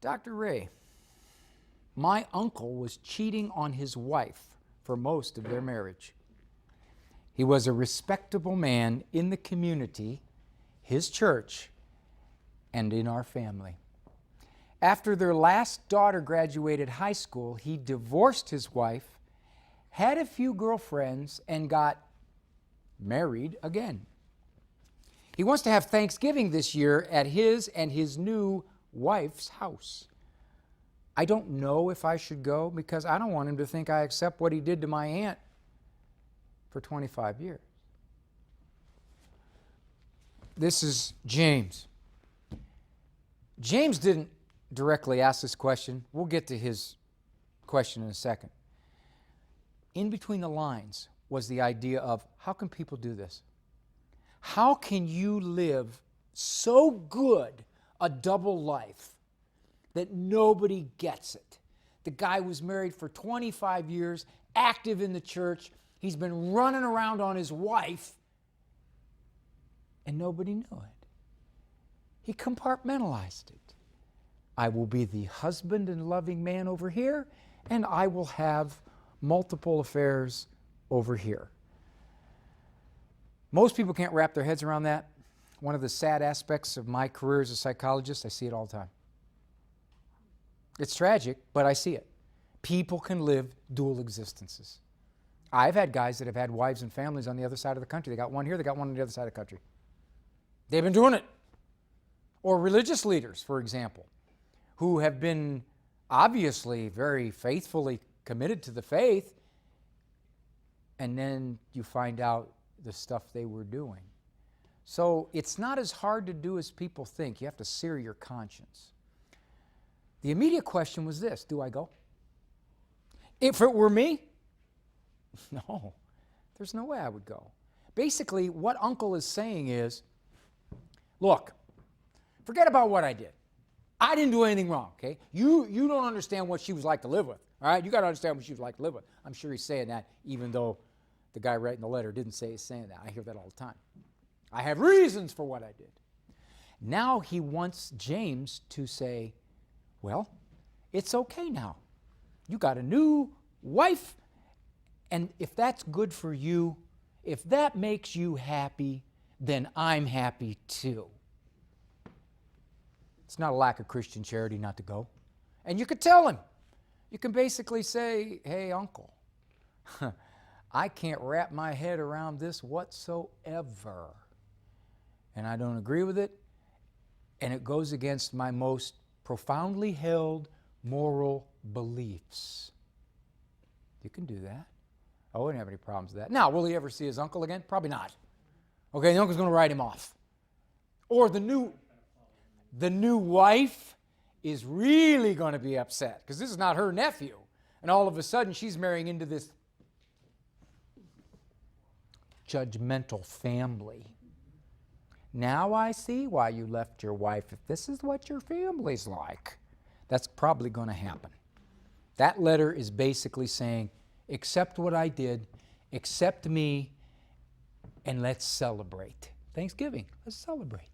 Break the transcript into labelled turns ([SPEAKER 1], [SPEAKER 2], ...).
[SPEAKER 1] Dr. Ray, my uncle was cheating on his wife for most of their marriage. He was a respectable man in the community, his church, and in our family. After their last daughter graduated high school, he divorced his wife, had a few girlfriends, and got married again. He wants to have Thanksgiving this year at his and his new wife's house. I don't know if I should go because I don't want him to think I accept what he did to my aunt for 25 years. This is James. James didn't directly ask this question. We'll get to his question in a second. In between the lines was the idea of, how can people do this? How can you live so good a double life that nobody gets it? The guy was married for 25 years, active in the church. He's been running around on his wife, and nobody knew it. He compartmentalized it. I will be the husband and loving man over here, and I will have multiple affairs over here. Most people can't wrap their heads around that. One of the sad aspects of my career as a psychologist, I see it all the time. It's tragic, but I see it. People can live dual existences. I've had guys that have had wives and families on the other side of the country. They got one here, they got one on the other side of the country. They've been doing it. Or religious leaders, for example, who have been obviously very faithfully committed to the faith, and then you find out the stuff they were doing. So it's not as hard to do as people think. You have to sear your conscience. The immediate question was this: do I go? If it were me, no, there's no way I would go. Basically, what Uncle is saying is, look, forget about what I did. I didn't do anything wrong, okay? You don't understand what she was like to live with, all right? You got to understand what she was like to live with. I'm sure he's saying that, even though the guy writing the letter didn't say he's saying that. I hear that all the time. I have reasons for what I did. Now he wants James to say, well, it's okay now. You got a new wife, and if that's good for you, if that makes you happy, then I'm happy too. It's not a lack of Christian charity not to go. And you could tell him. You can basically say, hey, Uncle, I can't wrap my head around this whatsoever. And I don't agree with it. And it goes against my most profoundly held moral beliefs. You can do that. I wouldn't have any problems with that. Now, will he ever see his uncle again? Probably not. Okay, the uncle's going to write him off. Or the new wife is really going to be upset because this is not her nephew. And all of a sudden she's marrying into this judgmental family. Now I see why you left your wife. If this is what your family's like, that's probably going to happen. That letter is basically saying, accept what I did, accept me, and let's celebrate. Thanksgiving, let's celebrate.